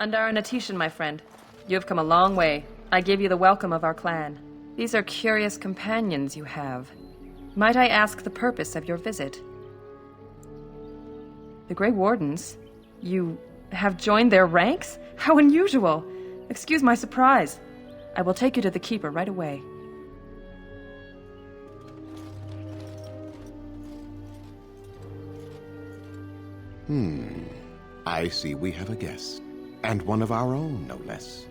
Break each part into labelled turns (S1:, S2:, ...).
S1: Andara Natishan, my friend. You have come a long way. I give you the welcome of our clan. These are curious companions you have. Might I ask the purpose of your visit? The Grey Wardens? You have joined their ranks? How unusual! Excuse my surprise. I will take you to the Keeper right away.
S2: I see we have a guest. And one of our own, no less.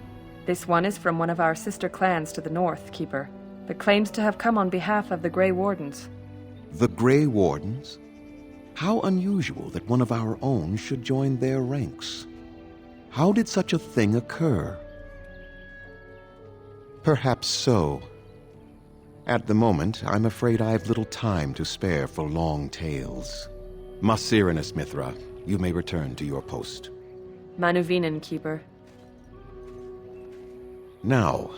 S1: This one is from one of our sister clans to the north, Keeper, but claims to have come on behalf of the Grey Wardens.
S2: The Grey Wardens? How unusual that one of our own should join their ranks. How did such a thing occur? Perhaps so. At the moment, I'm afraid I've little time to spare for long tales. Masirinus Mithra, you may return to your post.
S1: Manuvinan, Keeper.
S2: Now,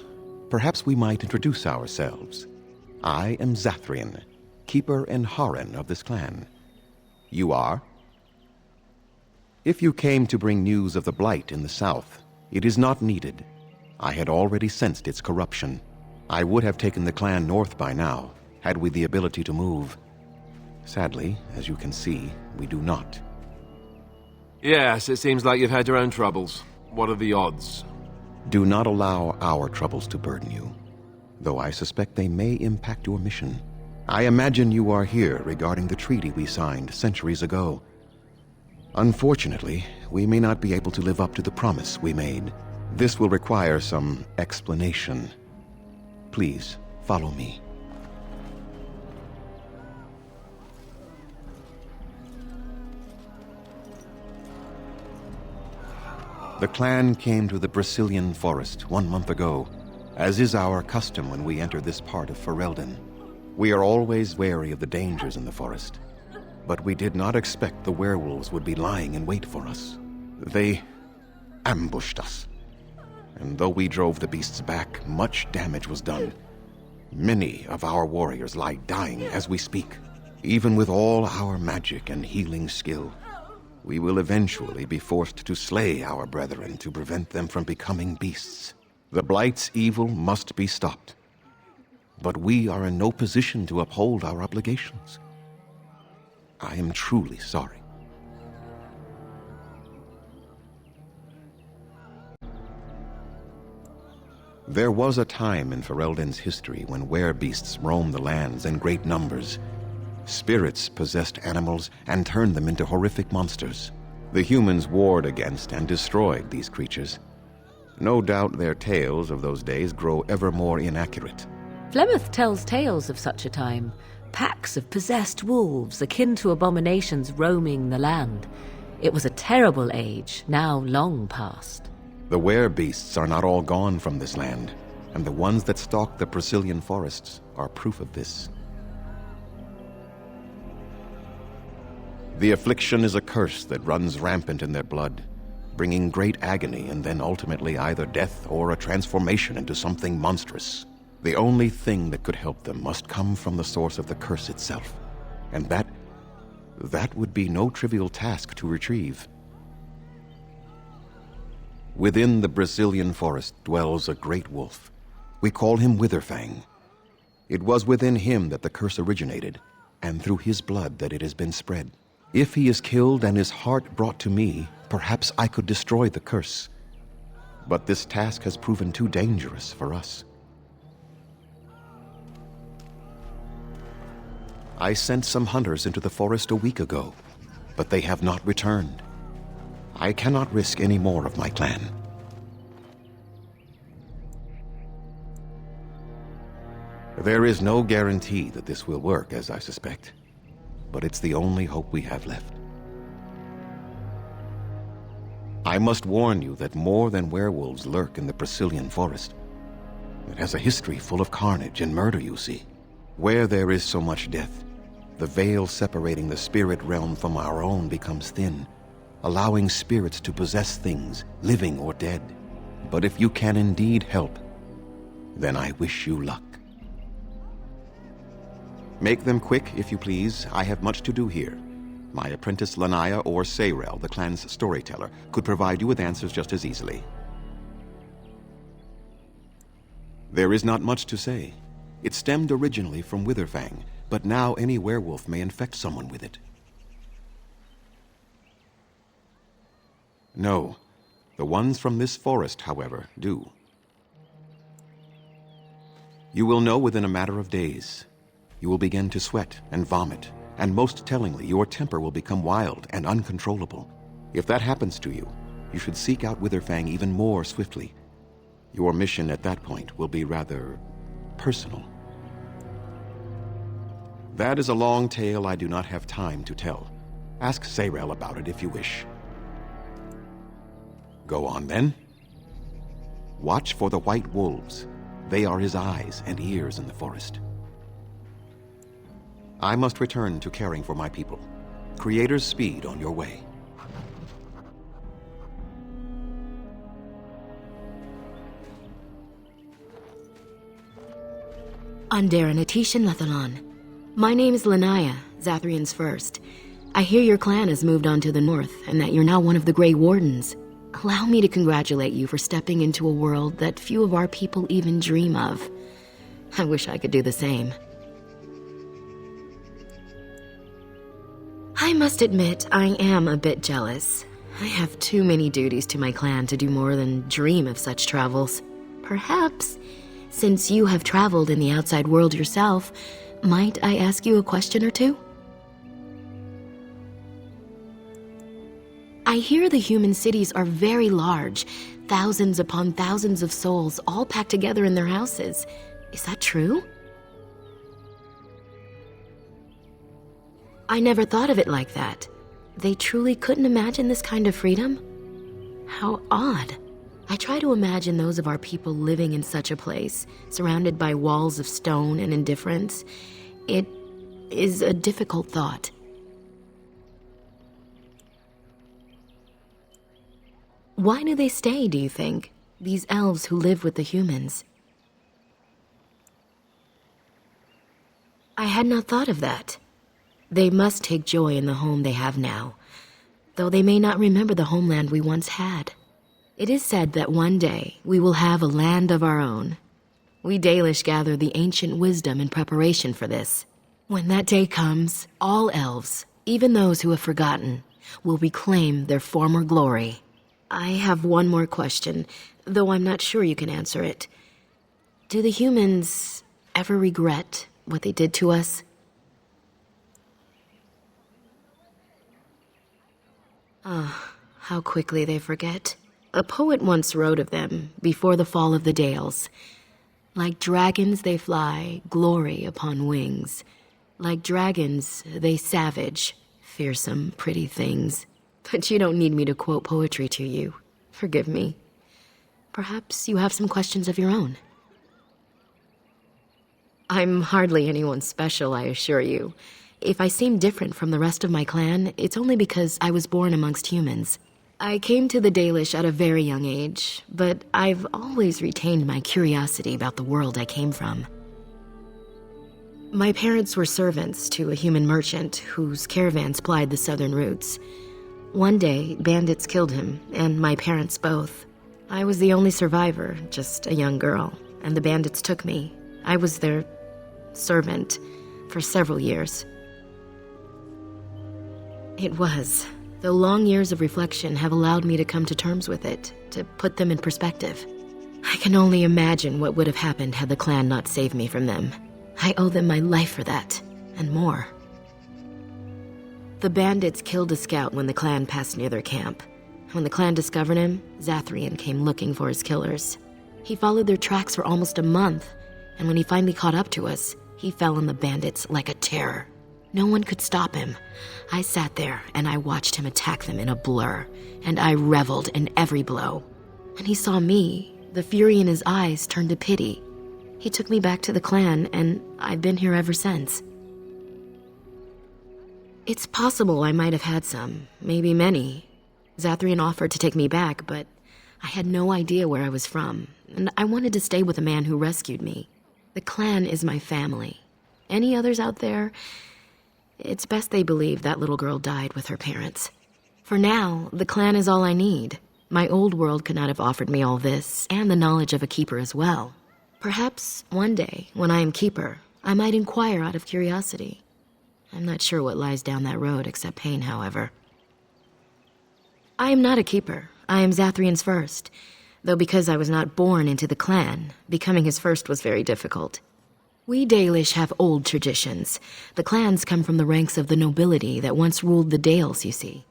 S2: perhaps we might introduce ourselves. I am Zathrian, Keeper and Haran of this clan. You are? If you came to bring news of the Blight in the south, it is not needed. I had already sensed its corruption. I would have taken the clan north by now, had we the ability to move. Sadly, as you can see, we do not.
S3: Yes, it seems like you've had your own troubles. What are the odds?
S2: Do not allow our troubles to burden you, though I suspect they may impact your mission. I imagine you are here regarding the treaty we signed centuries ago. Unfortunately, we may not be able to live up to the promise we made. This will require some explanation. Please, follow me. The clan came to the Brazilian forest 1 month ago, as is our custom when we enter this part of Ferelden. We are always wary of the dangers in the forest, but we did not expect the werewolves would be lying in wait for us. They ambushed us, and though we drove the beasts back, much damage was done. Many of our warriors lie dying as we speak. Even with all our magic and healing skill, we will eventually be forced to slay our brethren to prevent them from becoming beasts. The Blight's evil must be stopped. But we are in no position to uphold our obligations. I am truly sorry. There was a time in Ferelden's history when werebeasts roamed the lands in great numbers. Spirits possessed animals and turned them into horrific monsters. The humans warred against and destroyed these creatures. No doubt their tales of those days grow ever more inaccurate.
S4: Flemeth tells tales of such a time. Packs of possessed wolves, akin to abominations roaming the land. It was a terrible age, now long past.
S2: The werebeasts are not all gone from this land, and the ones that stalk the Brazilian forests are proof of this. The affliction is a curse that runs rampant in their blood, bringing great agony and then ultimately either death or a transformation into something monstrous. The only thing that could help them must come from the source of the curse itself, and that would be no trivial task to retrieve. Within the Brazilian forest dwells a great wolf. We call him Witherfang. It was within him that the curse originated, and through his blood that it has been spread. If he is killed and his heart brought to me, perhaps I could destroy the curse. But this task has proven too dangerous for us. I sent some hunters into the forest a week ago, but they have not returned. I cannot risk any more of my clan. There is no guarantee that this will work, as I suspect, but it's the only hope we have left. I must warn you that more than werewolves lurk in the Brazilian forest. It has a history full of carnage and murder, you see. Where there is so much death, the veil separating the spirit realm from our own becomes thin, allowing spirits to possess things, living or dead. But if you can indeed help, then I wish you luck. Make them quick, if you please. I have much to do here. My apprentice Lanaya or Sayrel, the clan's storyteller, could provide you with answers just as easily. There is not much to say. It stemmed originally from Witherfang, but now any werewolf may infect someone with it. No. The ones from this forest, however, do. You will know within a matter of days. You will begin to sweat and vomit, and most tellingly, your temper will become wild and uncontrollable. If that happens to you, you should seek out Witherfang even more swiftly. Your mission at that point will be rather personal. That is a long tale I do not have time to tell. Ask Sayrel about it if you wish. Go on then. Watch for the white wolves. They are his eyes and ears in the forest. I must return to caring for my people. Creator's speed on your way.
S5: Undera Natishan Lethalon. My name is Lanaya, Zathrian's first. I hear your clan has moved on to the north, and that you're now one of the Grey Wardens. Allow me to congratulate you for stepping into a world that few of our people even dream of. I wish I could do the same. I must admit, I am a bit jealous. I have too many duties to my clan to do more than dream of such travels. Perhaps, since you have traveled in the outside world yourself, might I ask you a question or two? I hear the human cities are very large, thousands upon thousands of souls all packed together in their houses. Is that true? I never thought of it like that. They truly couldn't imagine this kind of freedom? How odd. I try to imagine those of our people living in such a place, surrounded by walls of stone and indifference. It is a difficult thought. Why do they stay, do you think? These elves who live with the humans. I had not thought of that. They must take joy in the home they have now, though they may not remember the homeland we once had. It is said that one day we will have a land of our own. We Dalish gather the ancient wisdom in preparation for this. When that day comes, all elves, even those who have forgotten, will reclaim their former glory. I have one more question, though I'm not sure you can answer it. Do the humans ever regret what they did to us? Ah, how quickly they forget. A poet once wrote of them before the fall of the Dales. Like dragons they fly, glory upon wings. Like dragons they savage, fearsome, pretty things. But you don't need me to quote poetry to you. Forgive me. Perhaps you have some questions of your own. I'm hardly anyone special, I assure you. If I seem different from the rest of my clan, it's only because I was born amongst humans. I came to the Dalish at a very young age, but I've always retained my curiosity about the world I came from. My parents were servants to a human merchant whose caravans plied the southern routes. One day, bandits killed him, and my parents both. I was the only survivor, just a young girl, and the bandits took me. I was their servant for several years. It was, though long years of reflection have allowed me to come to terms with it, to put them in perspective. I can only imagine what would have happened had the clan not saved me from them. I owe them my life for that, and more. The bandits killed a scout when the clan passed near their camp. When the clan discovered him, Zathrian came looking for his killers. He followed their tracks for almost a month, and when he finally caught up to us, he fell on the bandits like a terror. No one could stop him. I sat there and I watched him attack them in a blur, and I reveled in every blow. When he saw me, the fury in his eyes turned to pity. He took me back to the clan, and I've been here ever since. It's possible I might have had some, maybe many. Zathrian offered to take me back, but I had no idea where I was from, and I wanted to stay with the man who rescued me. The clan is my family. Any others out there? It's best they believe that little girl died with her parents. For now, the clan is all I need. My old world could not have offered me all this, and the knowledge of a keeper as well. Perhaps one day, when I am keeper, I might inquire out of curiosity. I'm not sure what lies down that road except pain, however. I am not a keeper. I am Zathrian's first. Though because I was not born into the clan, becoming his first was very difficult. We Dalish have old traditions. The clans come from the ranks of the nobility that once ruled the Dales, you see.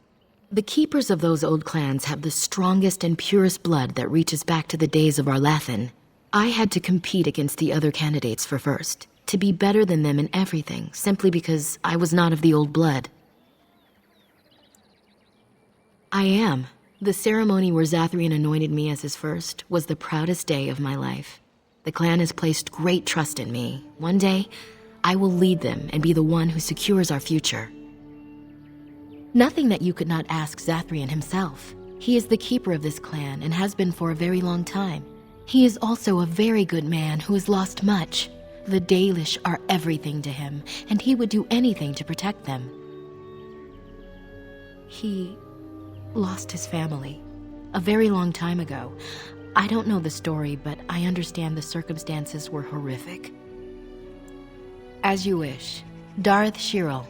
S5: The keepers of those old clans have the strongest and purest blood that reaches back to the days of Arlathan. I had to compete against the other candidates for first, to be better than them in everything, simply because I was not of the old blood. I am. The ceremony where Zathrian anointed me as his first was the proudest day of my life. The clan has placed great trust in me. One day, I will lead them and be the one who secures our future. Nothing that you could not ask Zathrian himself. He is the keeper of this clan and has been for a very long time. He is also a very good man who has lost much. The Dalish are everything to him, and he would do anything to protect them. He lost his family a very long time ago. I don't know the story, but I understand the circumstances were horrific. As you wish. Darth Shirel.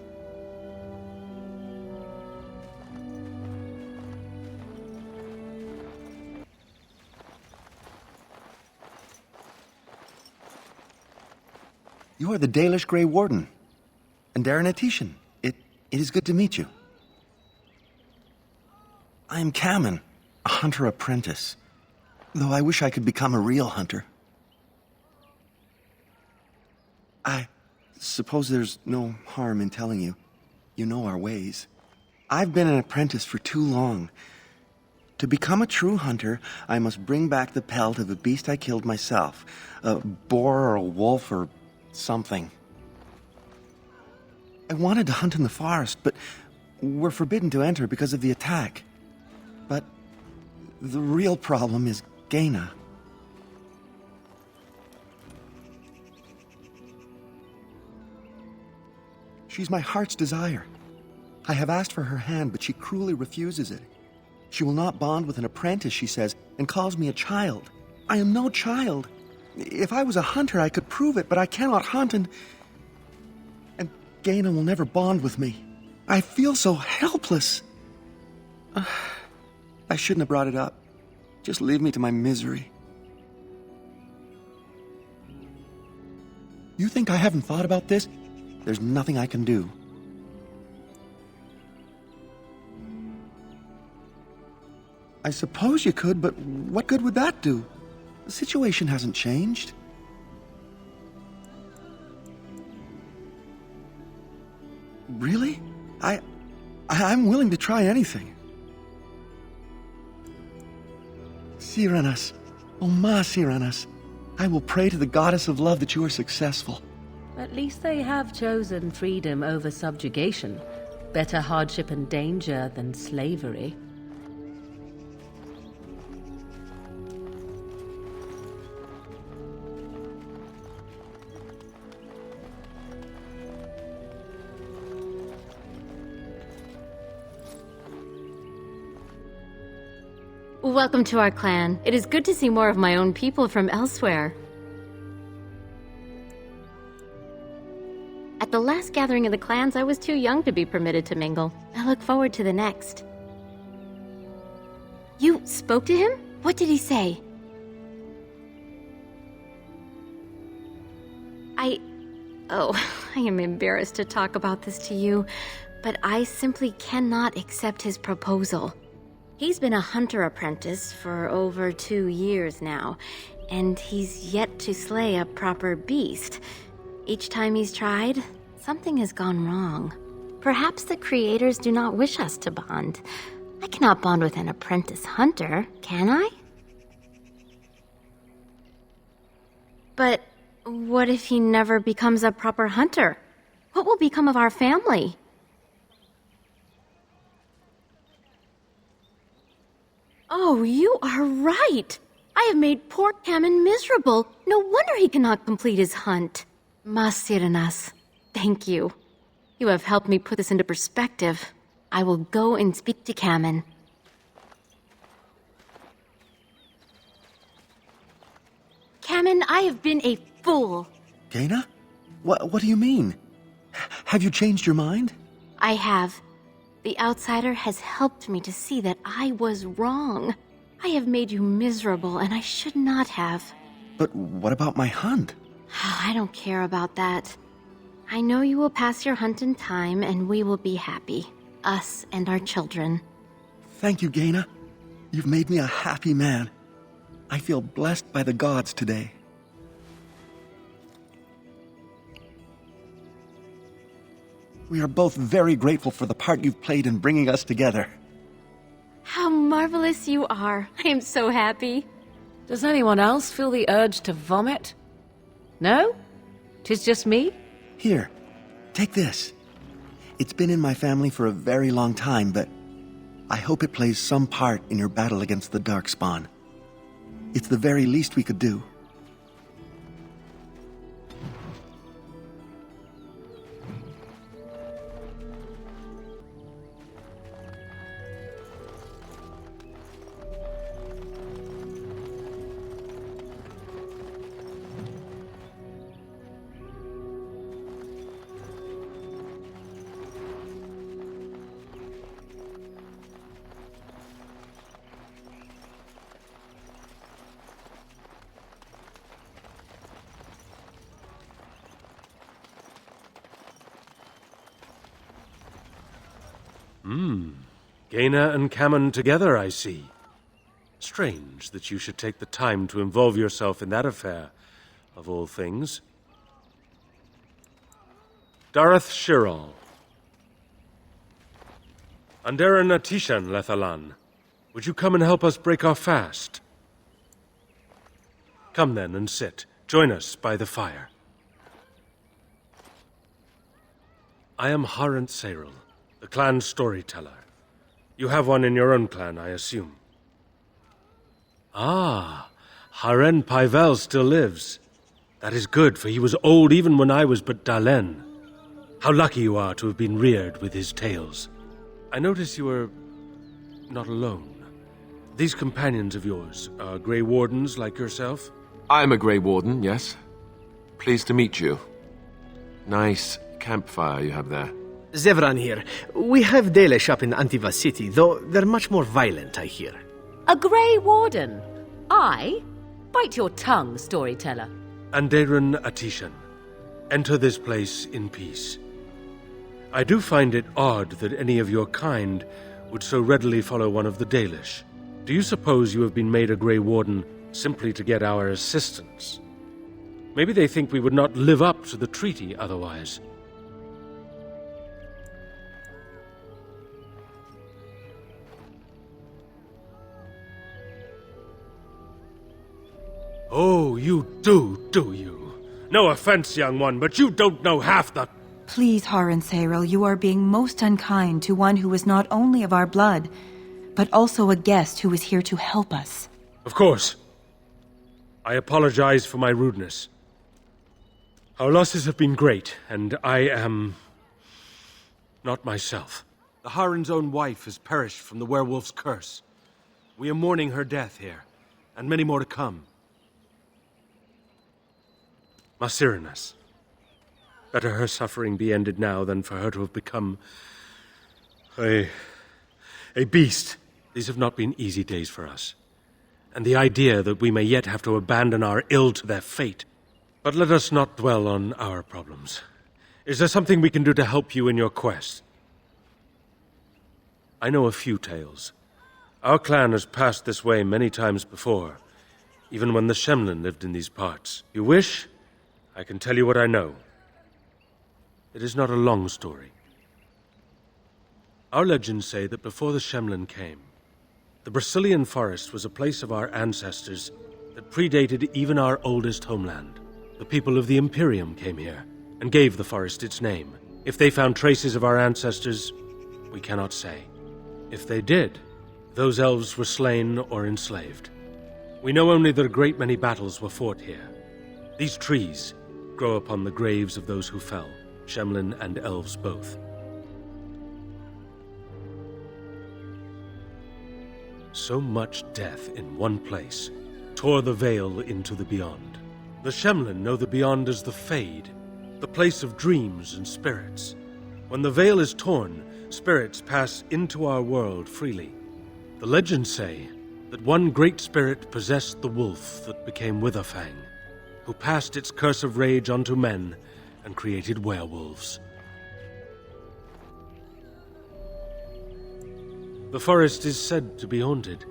S6: You are the Dalish Grey Warden, and Darren Atishan. It is good to meet you. I am Kamen, a hunter apprentice, though I wish I could become a real hunter. I suppose there's no harm in telling you. You know our ways. I've been an apprentice for too long. To become a true hunter, I must bring back the pelt of a beast I killed myself, a boar or a wolf or something. I wanted to hunt in the forest, but we're forbidden to enter because of the attack. But the real problem is Gaina. She's my heart's desire. I have asked for her hand, but she cruelly refuses it. She will not bond with an apprentice, she says, and calls me a child. I am no child. If I was a hunter, I could prove it, but I cannot hunt, and Gaina will never bond with me. I feel so helpless. I shouldn't have brought it up. Just leave me to my misery. You think I haven't thought about this? There's nothing I can do. I suppose you could, but what good would that do? The situation hasn't changed. Really? I'm willing to try anything. Siranas, oh ma Siranas, I will pray to the goddess of love that you are successful.
S4: At least they have chosen freedom over subjugation. Better hardship and danger than slavery.
S7: Welcome to our clan. It is good to see more of my own people from elsewhere. At the last gathering of the clans, I was too young to be permitted to mingle. I look forward to the next. You spoke to him? What did he say? I am embarrassed to talk about this to you, but I simply cannot accept his proposal. He's been a hunter apprentice for over 2 years now, and he's yet to slay a proper beast. Each time he's tried, something has gone wrong. Perhaps the creators do not wish us to bond. I cannot bond with an apprentice hunter, can I? But what if he never becomes a proper hunter? What will become of our family? Oh, you are right. I have made poor Kamen miserable. No wonder he cannot complete his hunt. Masiranas, thank you. You have helped me put this into perspective. I will go and speak to Kamen. Kamen, I have been a fool.
S6: Gaina? What do you mean? Have you changed your mind?
S7: I have. The outsider has helped me to see that I was wrong. I have made you miserable, and I should not have.
S6: But what about my hunt?
S7: I don't care about that. I know you will pass your hunt in time, and we will be happy. Us and our children.
S6: Thank you, Gaina. You've made me a happy man. I feel blessed by the gods today. We are both very grateful for the part you've played in bringing us together.
S7: How marvelous you are. I am so happy.
S4: Does anyone else feel the urge to vomit? No? 'Tis just me?
S6: Here, take this. It's been in my family for a very long time, but I hope it plays some part in your battle against the Darkspawn. It's the very least we could do.
S8: Gaina and Kamen together, I see. Strange that you should take the time to involve yourself in that affair, of all things. Dareth Shiral. Andera Natishan Lethalan. Would you come and help us break our fast? Come then and sit. Join us by the fire. I am Harant Seril, the clan storyteller. You have one in your own clan, I assume. Ah, Haren Paivel still lives. That is good, for he was old even when I was but Dalen. How lucky you are to have been reared with his tales. I notice you are not alone. These companions of yours are Grey Wardens like yourself?
S3: I'm a Grey Warden, yes. Pleased to meet you. Nice campfire you have there.
S9: Zevran here. We have Dalish up in Antiva City, though they're much more violent, I hear.
S4: A Grey Warden? I? Bite your tongue, storyteller.
S8: Andaren Atishan. Enter this place in peace. I do find it odd that any of your kind would so readily follow one of the Dalish. Do you suppose you have been made a Grey Warden simply to get our assistance? Maybe they think we would not live up to the treaty otherwise. Oh, you do you? No offense, young one, but you don't know half the...
S10: Please, Haran Seril, you are being most unkind to one who is not only of our blood, but also a guest who is here to help us.
S8: Of course. I apologize for my rudeness. Our losses have been great, and I am... not myself. The Haran's own wife has perished from the werewolf's curse. We are mourning her death here, and many more to come. Masirinas. Better her suffering be ended now than for her to have become... a beast. These have not been easy days for us. And the idea that we may yet have to abandon our ill to their fate. But let us not dwell on our problems. Is there something we can do to help you in your quest? I know a few tales. Our clan has passed this way many times before, even when the Shemlin lived in these parts. You wish? I can tell you what I know. It is not a long story. Our legends say that before the Shemlin came, the Brazilian forest was a place of our ancestors that predated even our oldest homeland. The people of the Imperium came here and gave the forest its name. If they found traces of our ancestors, we cannot say. If they did, those elves were slain or enslaved. We know only that a great many battles were fought here. These trees grow upon the graves of those who fell. Shemlin and elves both. So much death in one place tore the veil into the beyond. The Shemlin know the beyond as the Fade, the place of dreams and spirits. When the veil is torn, spirits pass into our world freely. The legends say that one great spirit possessed the wolf that became Witherfang, who passed its curse of rage onto men and created werewolves. The forest is said to be haunted.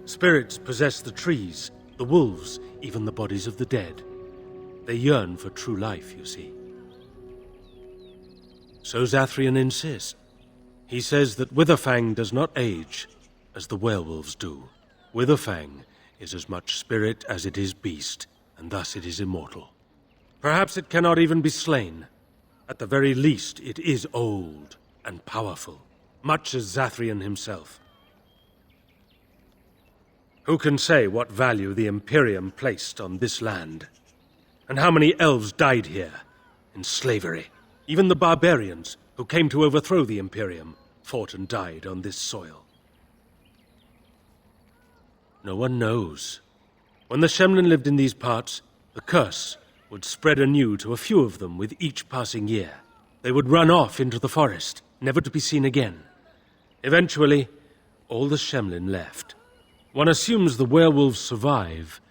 S8: Spirits possess the trees, the wolves, even the bodies of the dead. They yearn for true life, you see. So Zathrian insists. He says that Witherfang does not age, as the werewolves do. Witherfang is as much spirit as it is beast, and thus it is immortal. Perhaps it cannot even be slain. At the very least, it is old and powerful, much as Zathrian himself. Who can say what value the Imperium placed on this land? And how many elves died here, in slavery? Even the barbarians, who came to overthrow the Imperium, fought and died on this soil. No one knows. When the Shemlin lived in these parts, the curse would spread anew to a few of them with each passing year. They would run off into the forest, never to be seen again. Eventually, all the Shemlin left. One assumes the werewolves survive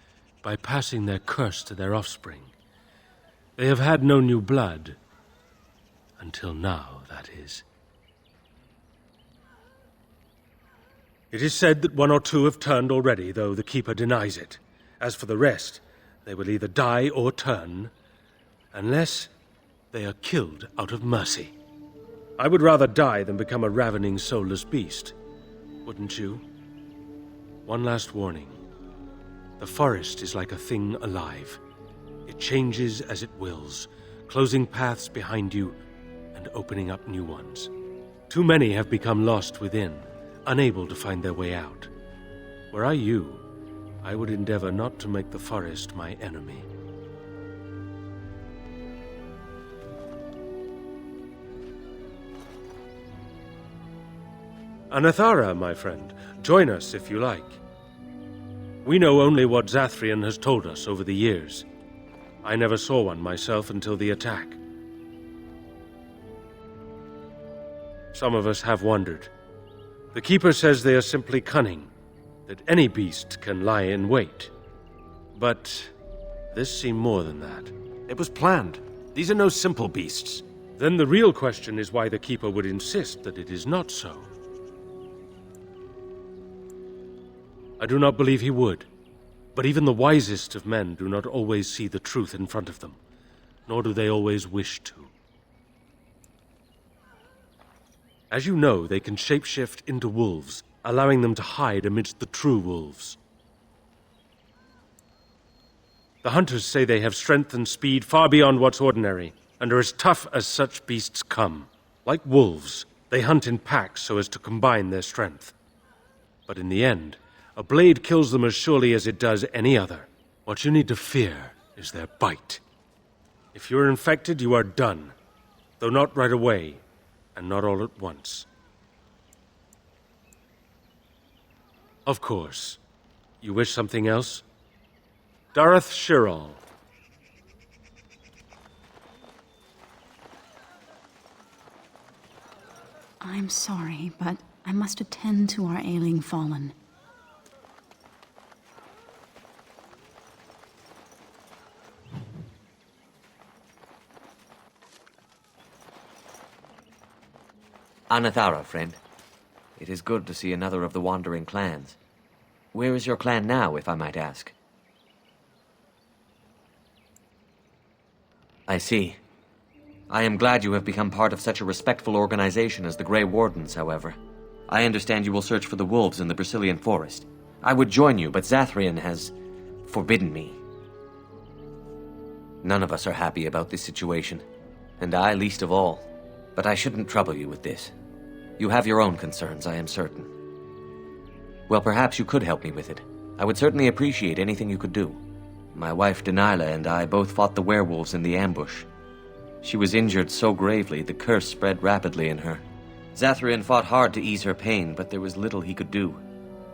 S8: by passing their curse to their offspring. They have had no new blood. Until now, that is. It is said that one or two have turned already, though the Keeper denies it. As for the rest, they will either die or turn, unless they are killed out of mercy. I would rather die than become a ravening, soulless beast. Wouldn't you? One last warning. The forest is like a thing alive. It changes as it wills, closing paths behind you and opening up new ones. Too many have become lost within, unable to find their way out. Were I you, I would endeavor not to make the forest my enemy. Anathara, my friend, join us if you like. We know only what Zathrian has told us over the years. I never saw one myself until the attack. Some of us have wondered. The Keeper says they are simply cunning, that any beast can lie in wait. But this seemed more than that.
S3: It was planned. These are no simple beasts.
S8: Then the real question is why the Keeper would insist that it is not so. I do not believe he would. But even the wisest of men do not always see the truth in front of them, nor do they always wish to. As you know, they can shapeshift into wolves, allowing them to hide amidst the true wolves. The hunters say they have strength and speed far beyond what's ordinary, and are as tough as such beasts come. Like wolves, they hunt in packs so as to combine their strength. But in the end, a blade kills them as surely as it does any other. What you need to fear is their bite. If you are infected, you are done, though not right away, and not all at once. Of course. You wish something else? Dareth Shirral.
S11: I'm sorry, but I must attend to our ailing fallen.
S12: Anathara, friend. It is good to see another of the wandering clans. Where is your clan now, if I might ask? I see. I am glad you have become part of such a respectful organization as the Grey Wardens, however. I understand you will search for the wolves in the Brazilian forest. I would join you, but Zathrian has forbidden me. None of us are happy about this situation, and I least of all. But I shouldn't trouble you with this. You have your own concerns, I am certain. Well, perhaps you could help me with it. I would certainly appreciate anything you could do. My wife Daniela and I both fought the werewolves in the ambush. She was injured so gravely, the curse spread rapidly in her. Zathrian fought hard to ease her pain, but there was little he could do.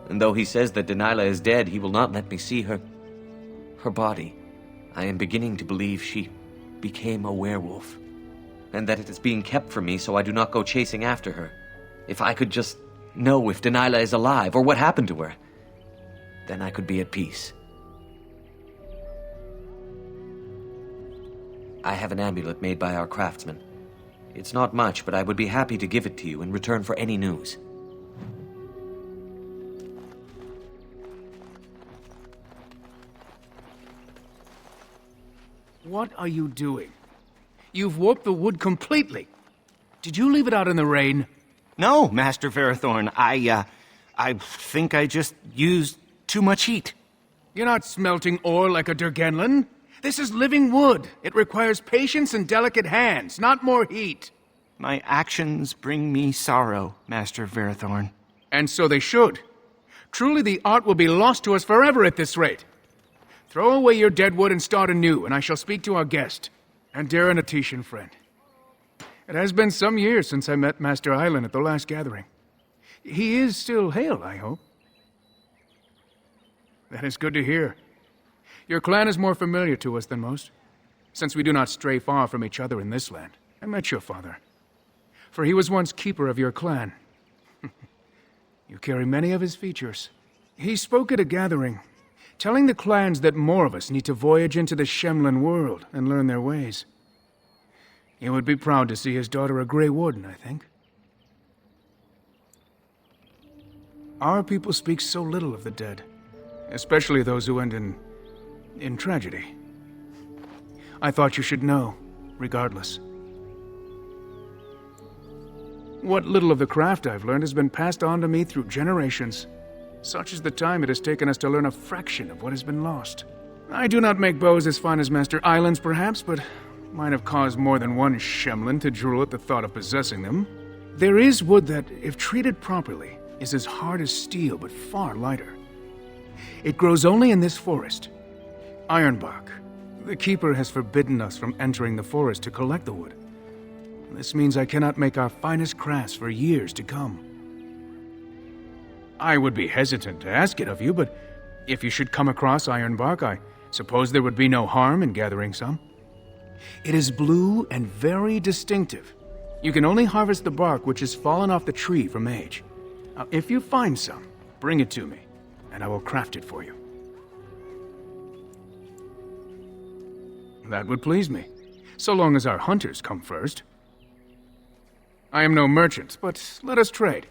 S12: And though he says that Delilah is dead, he will not let me see her body. I am beginning to believe she became a werewolf, and that it is being kept from me so I do not go chasing after her. If I could just know if Delilah is alive, or what happened to her, then I could be at peace. I have an amulet made by our craftsman. It's not much, but I would be happy to give it to you in return for any news.
S13: What are you doing? You've warped the wood completely. Did you leave it out in the rain?
S14: No, Master Ferrothorn. I think I just used too much heat.
S13: You're not smelting ore like a Durgenlin. This is living wood. It requires patience and delicate hands, not more heat.
S14: My actions bring me sorrow, Master Ferrothorn.
S13: And so they should. Truly the art will be lost to us forever at this rate. Throw away your dead wood and start anew, and I shall speak to our guest, and Darren Atetian friend. It has been some years since I met Master Island at the last gathering. He is still hale, I hope. That is good to hear. Your clan is more familiar to us than most, since we do not stray far from each other in this land. I met your father, for he was once keeper of your clan. You carry many of his features. He spoke at a gathering, telling the clans that more of us need to voyage into the Shemlin world and learn their ways. He would be proud to see his daughter a Grey Warden, I think. Our people speak so little of the dead, especially those who end in tragedy. I thought you should know, regardless. What little of the craft I've learned has been passed on to me through generations. Such is the time it has taken us to learn a fraction of what has been lost. I do not make bows as fine as Master Island's, perhaps, but might have caused more than one Shemlin to drool at the thought of possessing them. There is wood that, if treated properly, is as hard as steel, but far lighter. It grows only in this forest. Ironbark. The keeper has forbidden us from entering the forest to collect the wood. This means I cannot make our finest crafts for years to come. I would be hesitant to ask it of you, but if you should come across ironbark, I suppose there would be no harm in gathering some. It is blue and very distinctive. You can only harvest the bark which has fallen off the tree from age. Now, if you find some, bring it to me, and I will craft it for you. That would please me, so long as our hunters come first. I am no merchant, but let us trade.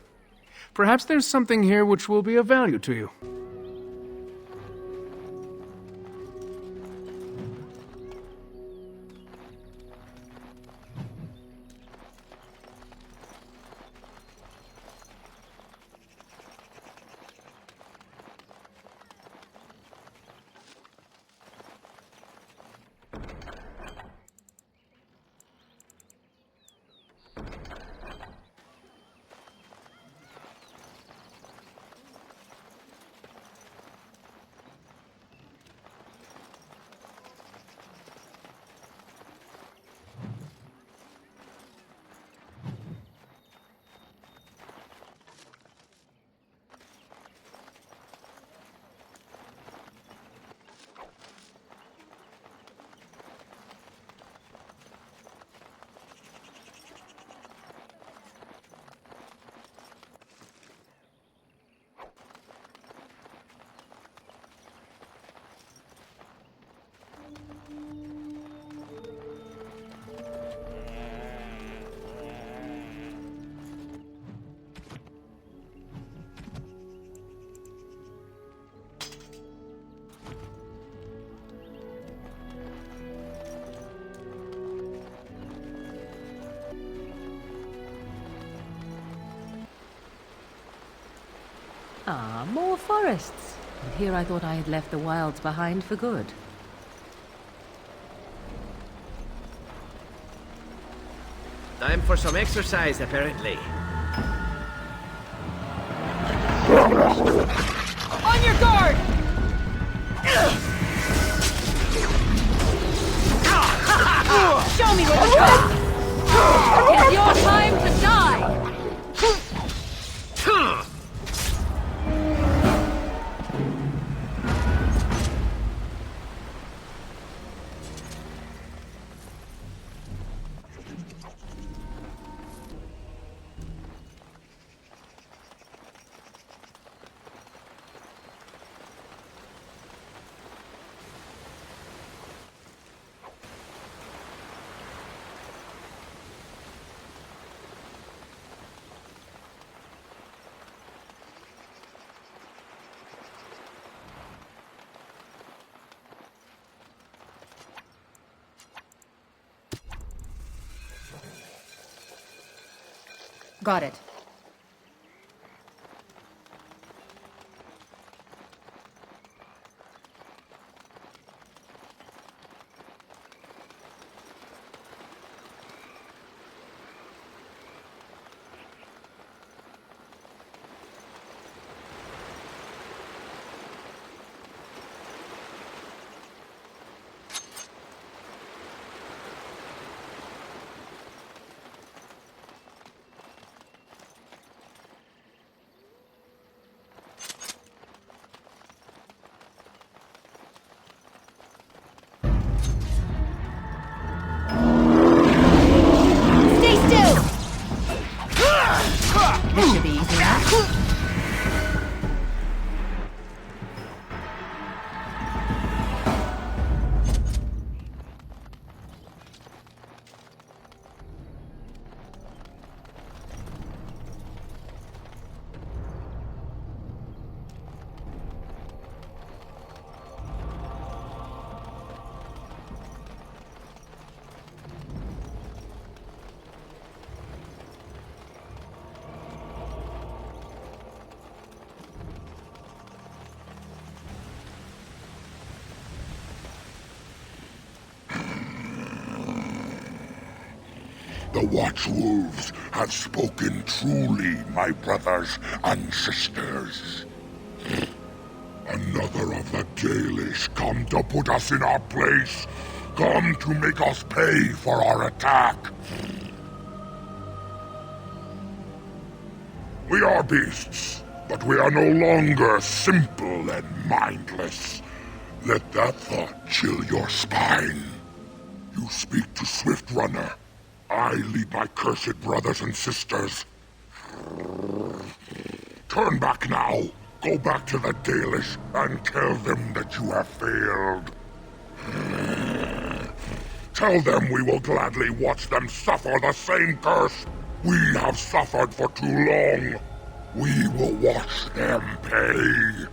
S13: Perhaps there's something here which will be of value to you.
S4: Ah, more forests. And here I thought I had left the wilds behind for good.
S9: Time for some exercise, apparently.
S15: On your guard!
S4: Show me what you got! It's your time to die!
S10: Got it. This should be easy enough.
S15: The Watchwolves have spoken truly, my brothers and sisters. Another of the Dalish come to put us in our place. Come to make us pay for our attack. We are beasts, but we are no longer simple and mindless. Let that thought chill your spine. You speak to Swift Runner. I lead my cursed brothers and sisters. Turn back now. Go back to the Dalish and tell them that you have failed. Tell them we will gladly watch them suffer the same curse we have suffered for too long. We will watch them pay.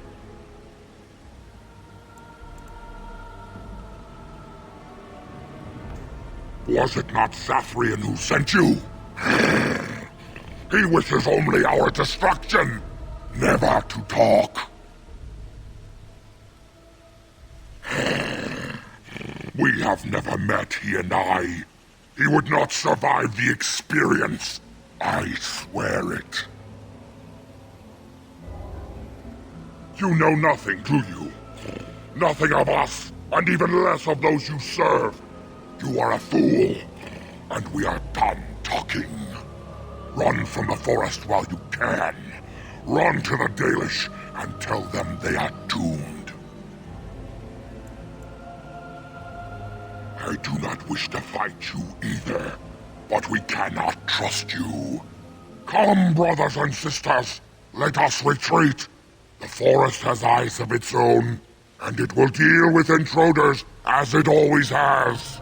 S15: Was it not Zathrian who sent you? He wishes only our destruction, never to talk. We have never met, he and I. He would not survive the experience. I swear it. You know nothing, do you? Nothing of us, and even less of those you serve. You are a fool, and we are done talking. Run from the forest while you can. Run to the Dalish and tell them they are doomed. I do not wish to fight you either, but we cannot trust you. Come, brothers and sisters, let us retreat. The forest has eyes of its own, and it will deal with intruders as it always has.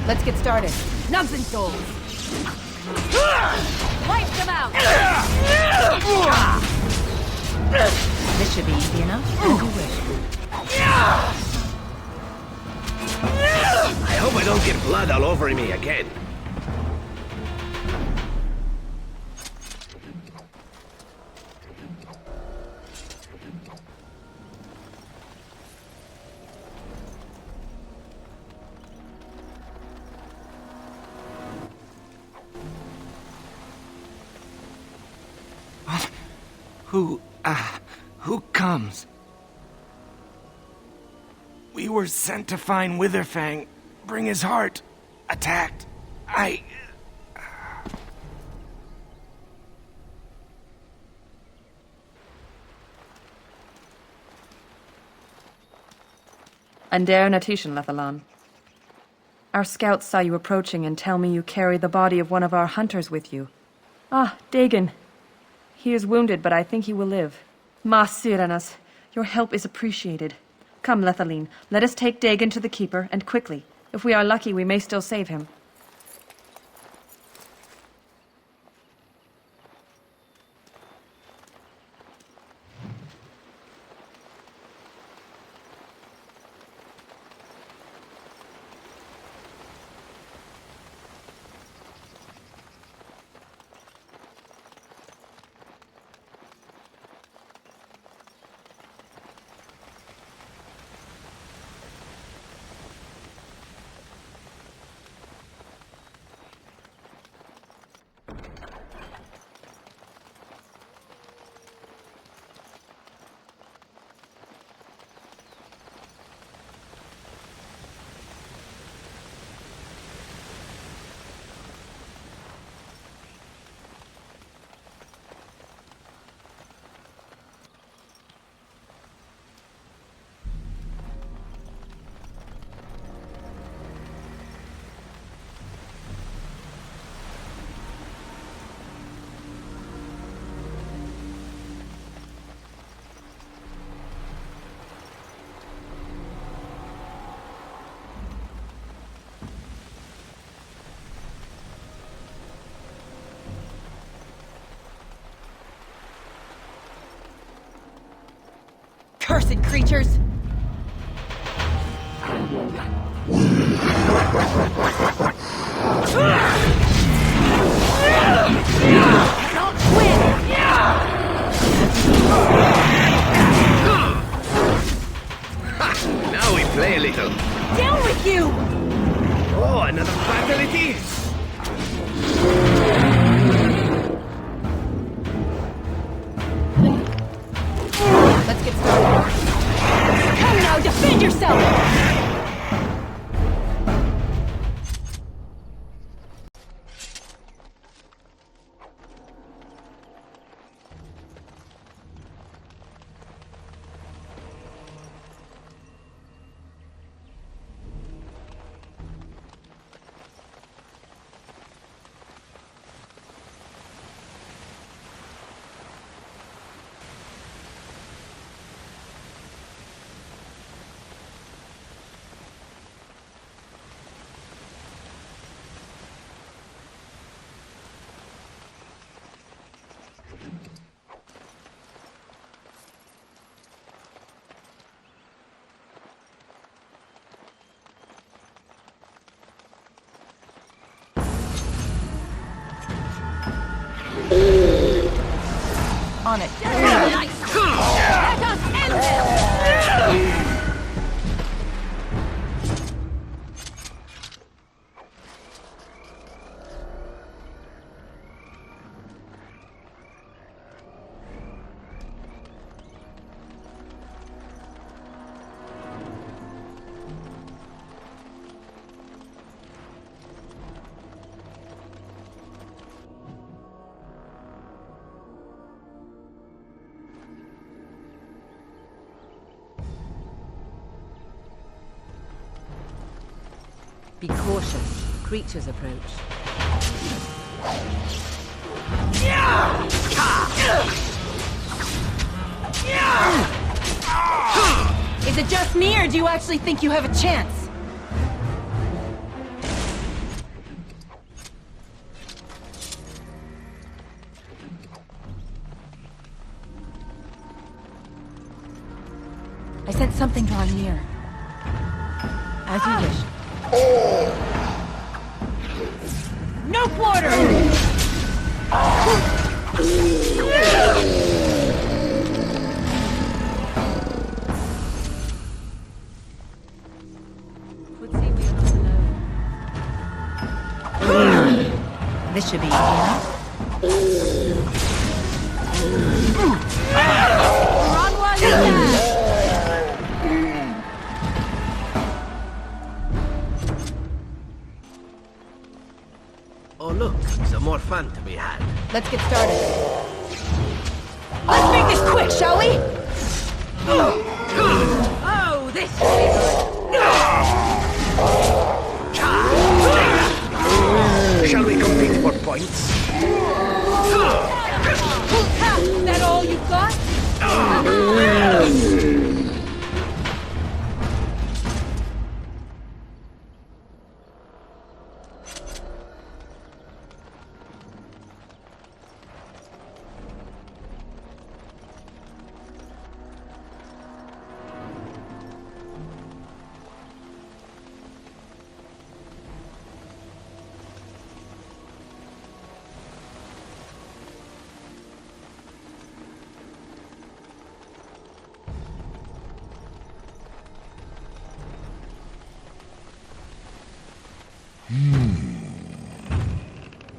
S10: Let's get started.
S4: Nugs and souls! Wipe them out!
S10: This should be easy enough. As you wish.
S9: I hope I don't get blood all over me again.
S14: Who comes? We were sent to find Witherfang, bring his heart. Attacked.
S1: Ander Natishan, Lethalan. Our scouts saw you approaching and tell me you carry the body of one of our hunters with you. Ah, Dagon. He is wounded, but I think he will live. Ma Siranas, your help is appreciated. Come, Lethaline, let us take Dagon to the Keeper, and quickly. If we are lucky, we may still save him.
S10: Cursed creatures! Don't quit!
S9: Now we play a little.
S10: Down with you!
S9: Oh, another battle it is!
S10: Let's get started. Come now, defend yourself! On it. Let us end this!
S4: Be cautious. Creatures approach.
S10: Is it just me, or do you actually think you have a chance? I sense something drawing near. As you wish. No quarter!
S4: Would seem we are not alone.
S10: This should be easy enough.
S7: Run while you can!
S9: Oh look, some more fun to be had.
S16: Let's get started. Let's make this quick, shall we?
S4: Oh, this will be good.
S9: Shall we compete for points?
S16: That all you got?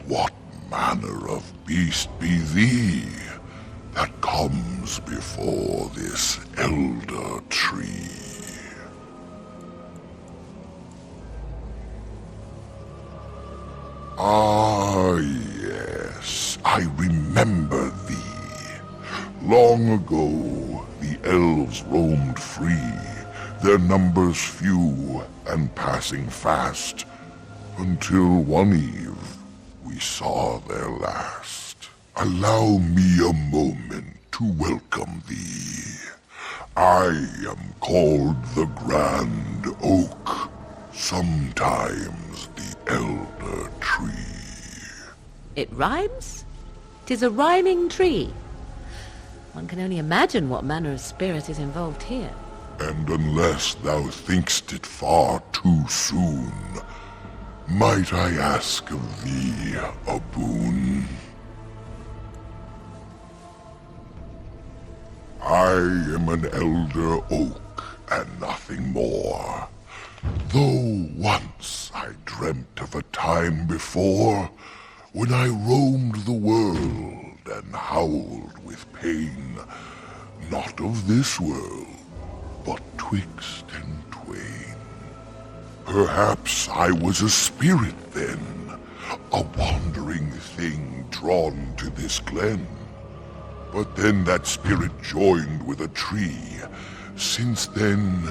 S15: What manner of beast be thee that comes before this elder tree? Ah, yes, I remember thee. Long ago, the elves roamed free, their numbers few and passing fast, until one eve we saw their last. Allow me a moment to welcome thee. I am called the Grand Oak, sometimes the Elder Tree.
S4: It rhymes? 'Tis a rhyming tree. One can only imagine what manner of spirit is involved here.
S15: And unless thou think'st it far too soon, might I ask of thee a boon? I am an elder oak and nothing more. Though once I dreamt of a time before when I roamed the world and howled with pain, not of this world, but twixt and twain. Perhaps I was a spirit then, a wandering thing drawn to this glen. But then that spirit joined with a tree. Since then,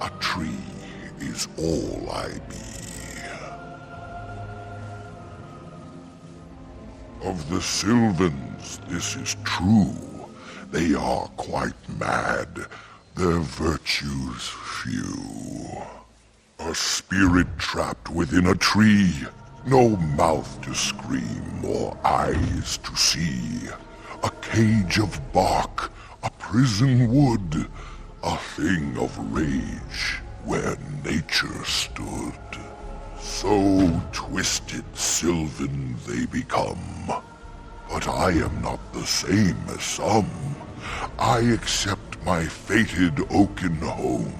S15: a tree is all I be. Of the Sylvans, this is true. They are quite mad, their virtues few. A spirit trapped within a tree, no mouth to scream or eyes to see. A cage of bark, a prison wood, a thing of rage where nature stood. So twisted Sylvan they become, but I am not the same as some. I accept my fated oaken home.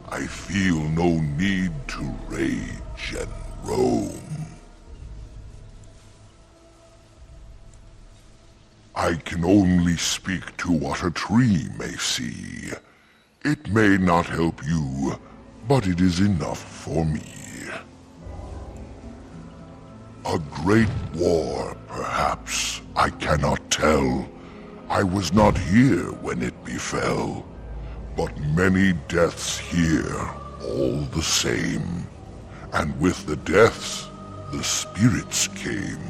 S15: I feel no need to rage and roam. I can only speak to what a tree may see. It may not help you, but it is enough for me. A great war, perhaps, I cannot tell. I was not here when it befell, but many deaths here, all the same. And with the deaths, the spirits came.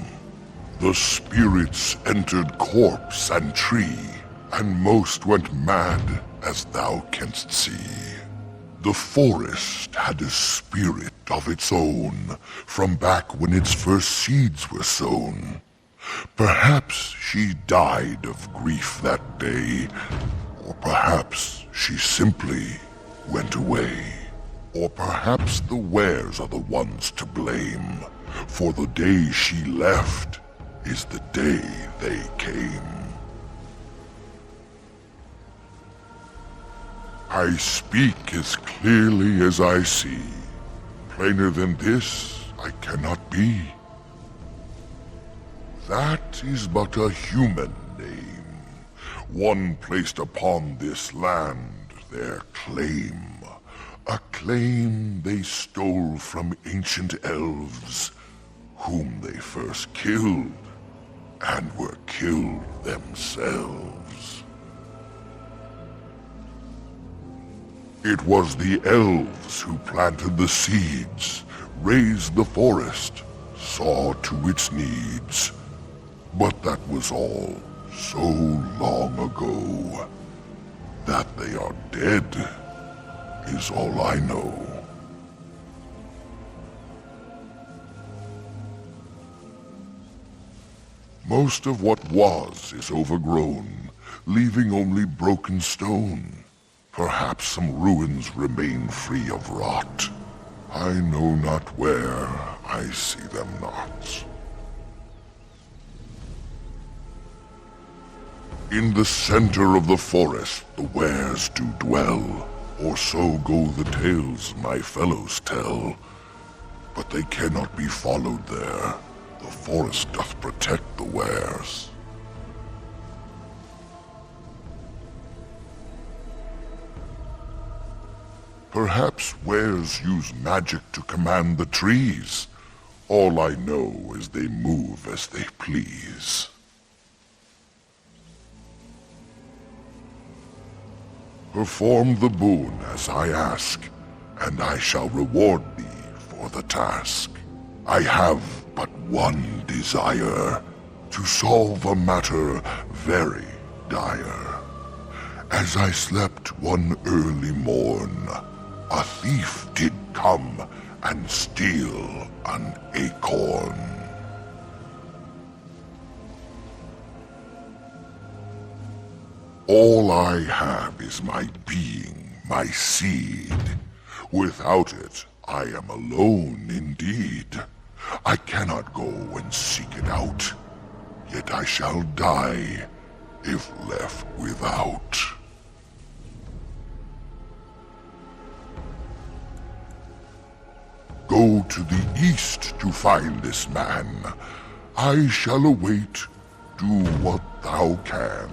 S15: The spirits entered corpse and tree, and most went mad, as thou canst see. The forest had a spirit of its own, from back when its first seeds were sown. Perhaps she died of grief that day, or perhaps she simply went away. Or perhaps the wares are the ones to blame, for the day she left is the day they came. I speak as clearly as I see. Plainer than this I cannot be. That is but a human name, one placed upon this land their claim. A claim they stole from ancient elves, whom they first killed, and were killed themselves. It was the elves who planted the seeds, raised the forest, saw to its needs. But that was all so long ago. That they are dead is all I know. Most of what was is overgrown, leaving only broken stone. Perhaps some ruins remain free of rot. I know not where, I see them not. In the center of the forest the wares do dwell, or so go the tales my fellows tell. But they cannot be followed there. The forest doth protect the wares. Perhaps wares use magic to command the trees. All I know is they move as they please. Perform the boon as I ask, and I shall reward thee for the task. I have but one desire, to solve a matter very dire. As I slept one early morn, a thief did come and steal an acorn. All I have is my being, my seed. Without it, I am alone indeed. I cannot go and seek it out, yet I shall die if left without. Go to the east to find this man. I shall await. Do what thou can.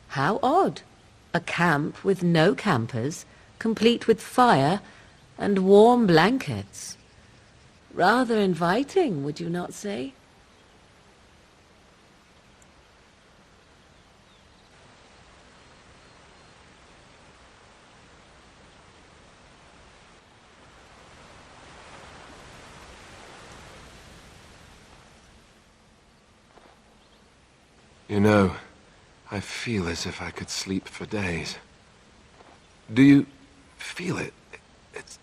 S4: How odd. A camp with no campers, complete with fire and warm blankets. Rather inviting, would you not say?
S3: You know, I feel as if I could sleep for days. Do you feel it? It's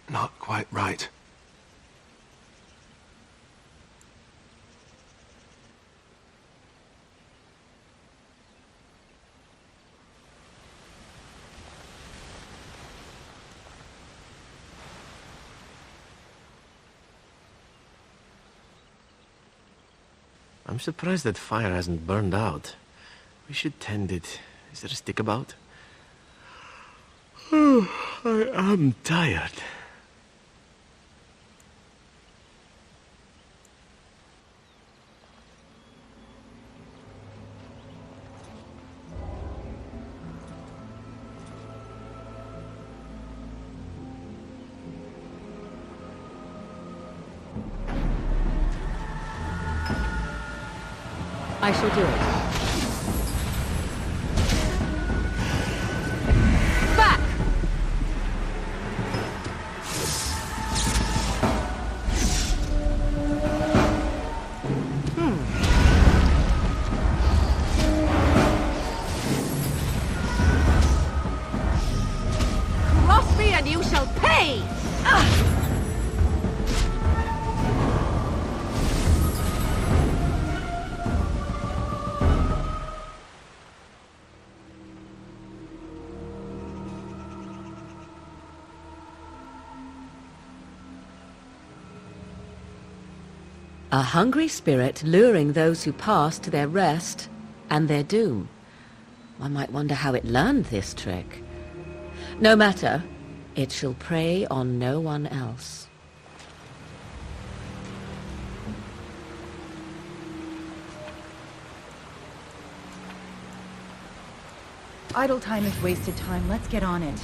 S3: not quite right.
S9: I'm surprised that fire hasn't burned out. We should tend it. Is there a stick about? Oh, I am tired.
S4: I shall do it. Back!
S16: Cross me and you shall pay!
S4: A hungry spirit luring those who pass to their rest and their doom. One might wonder how it learned this trick. No matter, it shall prey on no one else.
S11: Idle time is wasted time. Let's get on it.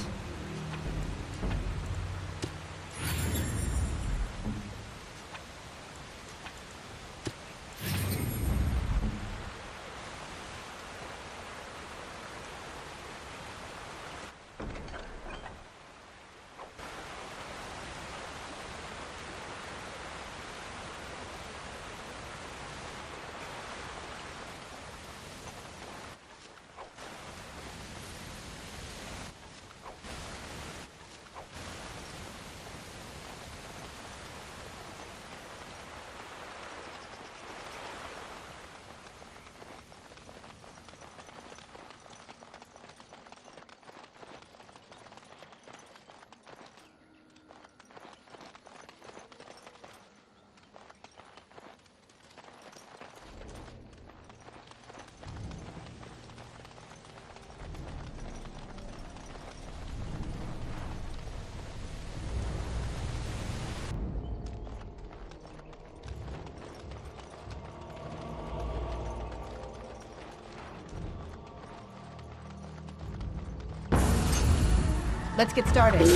S11: Let's get started.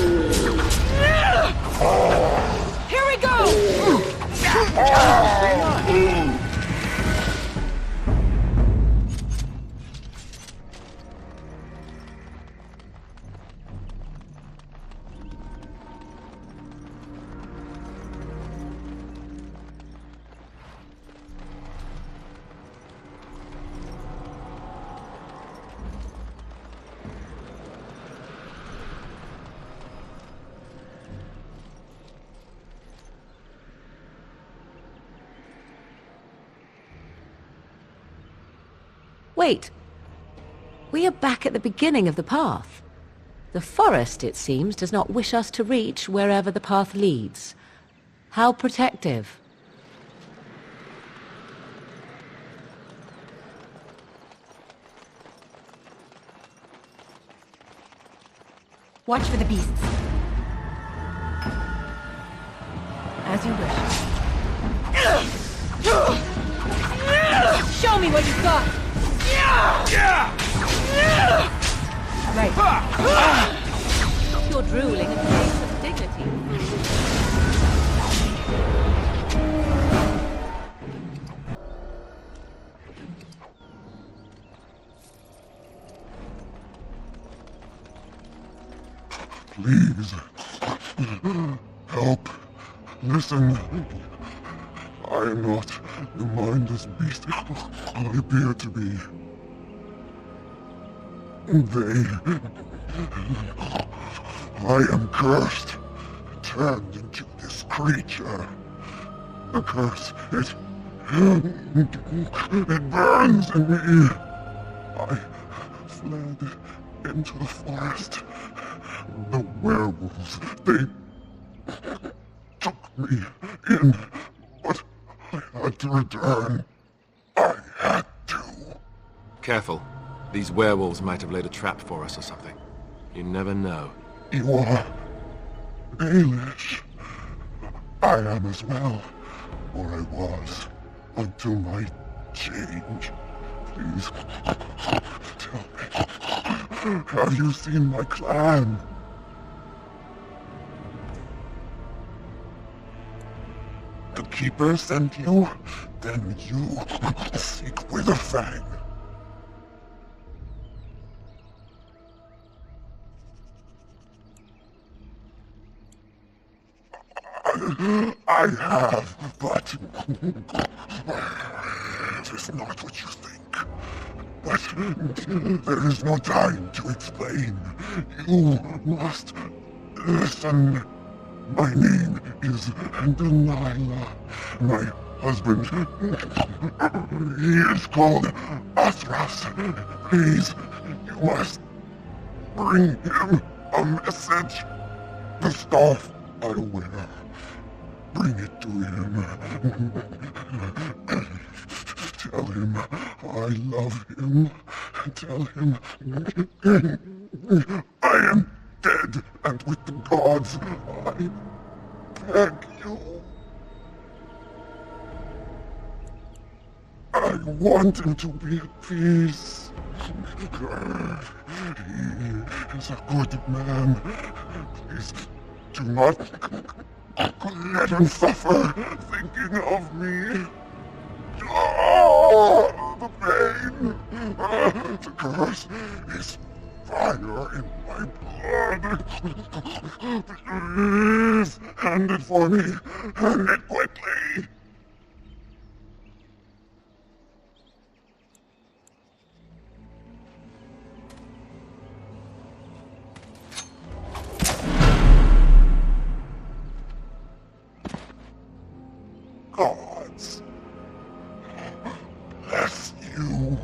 S11: Here we go!
S4: Wait. We are back at the beginning of the path. The forest, it seems, does not wish us to reach wherever the path leads. How protective.
S11: Watch for the beasts. As you wish. Show me what you've got! Right.
S4: You're drooling in the face of dignity.
S15: Please. Help. Listen. I am not the mindless beast I appear to be. I am cursed, turned into this creature. The curse, it burns in me. I fled into the forest. The werewolves, they took me in, but I had to return. I had to.
S3: Careful. These werewolves might have laid a trap for us or something. You never know.
S15: You are Dalish. I am as well. Or I was. Until my change. Please, tell me. Have you seen my clan? The Keeper sent you? Then you seek Witherfang. I have, but it is not what you think. But there is no time to explain. You must listen. My name is Dalilah. My husband, he is called Asras. Please, you must bring him a message. The staff I wear. Bring it to him. Tell him I love him. Tell him I am dead, and with the gods, I beg you. I want him to be at peace. He is a good man. Please do not let him suffer thinking of me. Oh, the pain. The curse is fire in my blood. Please, hand it for me. Hand it quickly. Gods, bless you.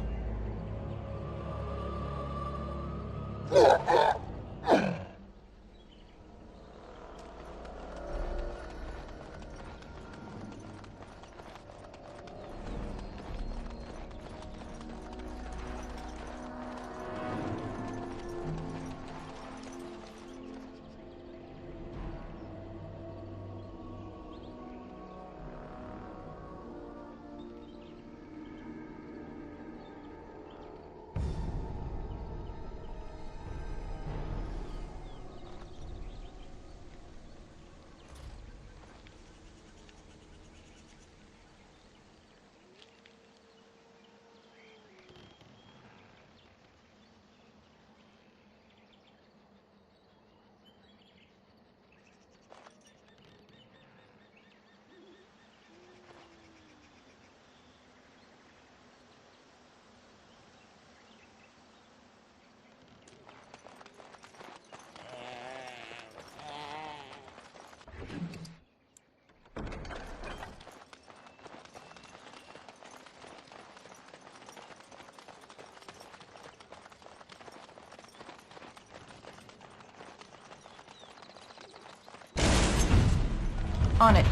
S10: On it.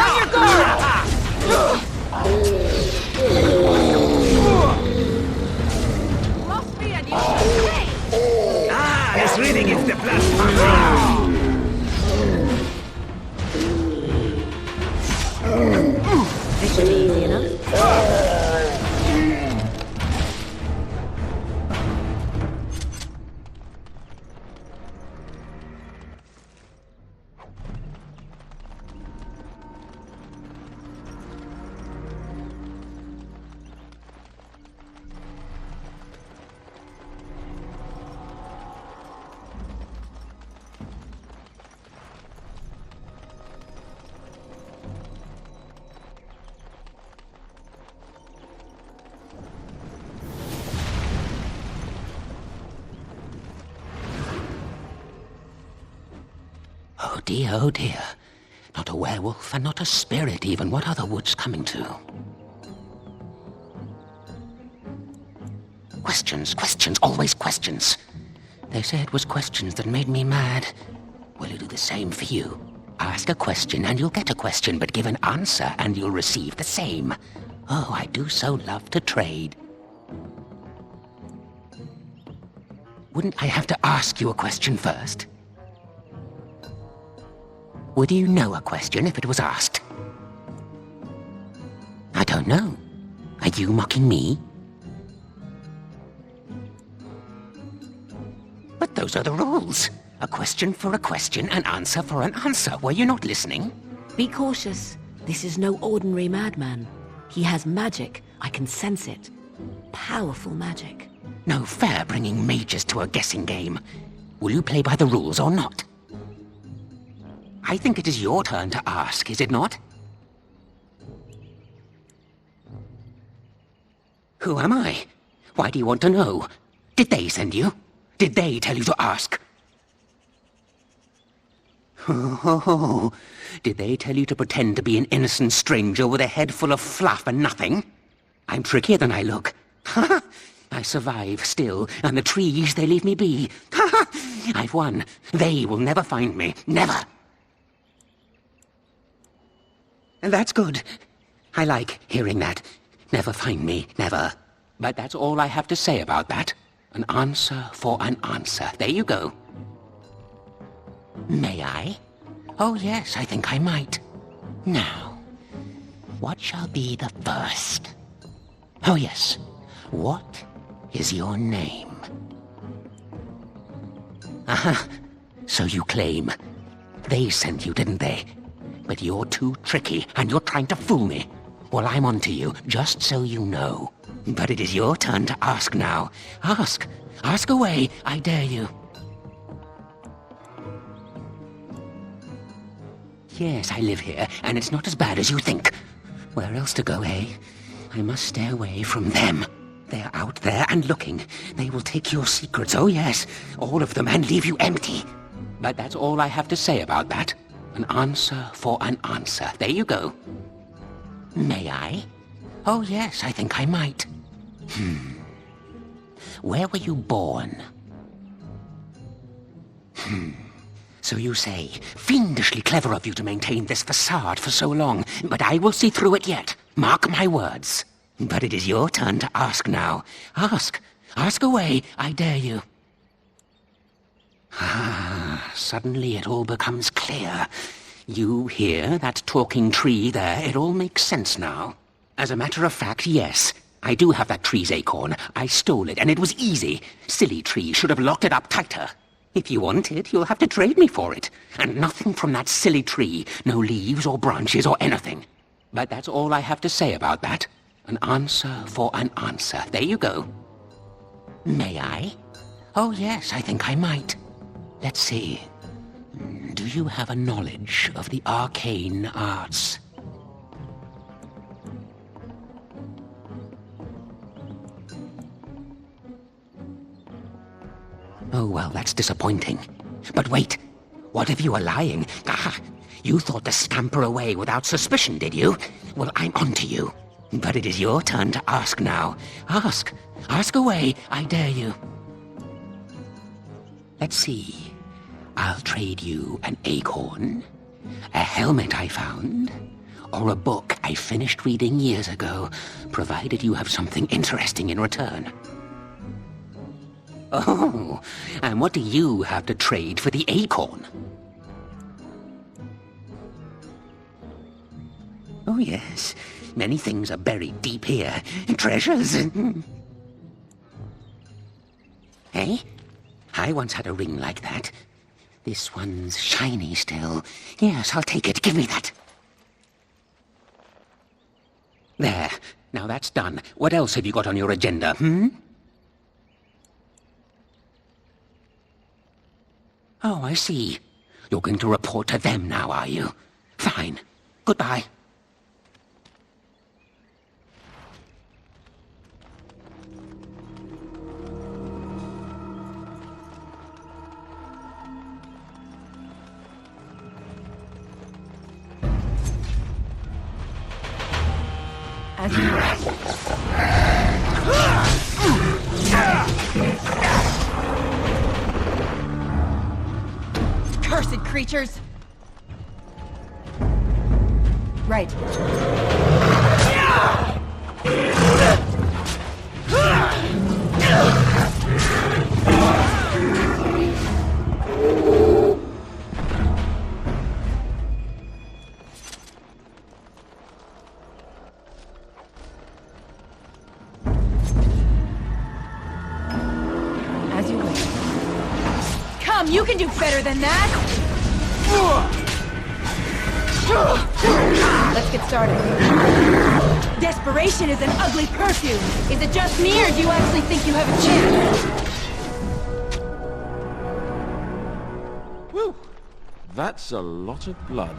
S16: On your guard! Must be a new way.
S14: This reading is the blood pumping.
S4: This should be easy enough.
S17: Oh dear. Not a werewolf, and not a spirit even. What are the woods coming to? Questions, questions, always questions. They say it was questions that made me mad. Will you do the same for you? Ask a question and you'll get a question, but give an answer and you'll receive the same. Oh, I do so love to trade. Wouldn't I have to ask you a question first? Would you know a question if it was asked? I don't know. Are you mocking me? But those are the rules. A question for a question, an answer for an answer. Were you not listening?
S4: Be cautious. This is no ordinary madman. He has magic. I can sense it. Powerful magic.
S17: No fair bringing mages to a guessing game. Will you play by the rules or not? I think it is your turn to ask, is it not? Who am I? Why do you want to know? Did they send you? Did they tell you to ask? Oh, did they tell you to pretend to be an innocent stranger with a head full of fluff and nothing? I'm trickier than I look. And I survive still, and the trees, they leave me be. Ha ha! I've won. They will never find me. Never. And that's good. I like hearing that. Never find me, never. But that's all I have to say about that. An answer for an answer. There you go. May I? Oh yes, I think I might. Now, what shall be the first? Oh yes, what is your name? Aha, so you claim. They sent you, didn't they? But you're too tricky, and you're trying to fool me. Well, I'm on to you, just so you know. But it is your turn to ask now. Ask. Ask away, I dare you. Yes, I live here, and it's not as bad as you think. Where else to go, eh? I must stay away from them. They're out there and looking. They will take your secrets, oh yes, all of them, and leave you empty. But that's all I have to say about that. An answer for an answer. There you go. May I? Oh yes, I think I might. Where were you born? So you say, fiendishly clever of you to maintain this facade for so long, but I will see through it yet. Mark my words. But it is your turn to ask now. Ask. Ask away, I dare you. Ah, suddenly it all becomes clear. You hear that talking tree there? It all makes sense now. As a matter of fact, yes. I do have that tree's acorn. I stole it, and it was easy. Silly tree should have locked it up tighter. If you want it, you'll have to trade me for it. And nothing from that silly tree. No leaves or branches or anything. But that's all I have to say about that. An answer for an answer. There you go. May I? Oh yes, I think I might. Let's see. Do you have a knowledge of the arcane arts? Oh, well, that's disappointing. But wait, what if you are lying? Ah, you thought to scamper away without suspicion, did you? Well, I'm on to you. But it is your turn to ask now. Ask. Ask away, I dare you. Let's see. I'll trade you an acorn, a helmet I found, or a book I finished reading years ago, provided you have something interesting in return. Oh, and what do you have to trade for the acorn? Oh, yes. Many things are buried deep here. Treasures. Hey? I once had a ring like that. This one's shiny still. Yes, I'll take it. Give me that. There. Now that's done. What else have you got on your agenda, Oh, I see. You're going to report to them now, are you? Fine. Goodbye.
S1: As you
S10: Cursed creatures! Right.
S1: As you wish.
S10: Come, you can do better than that!
S1: Let's get started.
S10: Desperation is an ugly perfume. Is it just me, or do you actually think you have a chance?
S8: Whew. That's a lot of blood.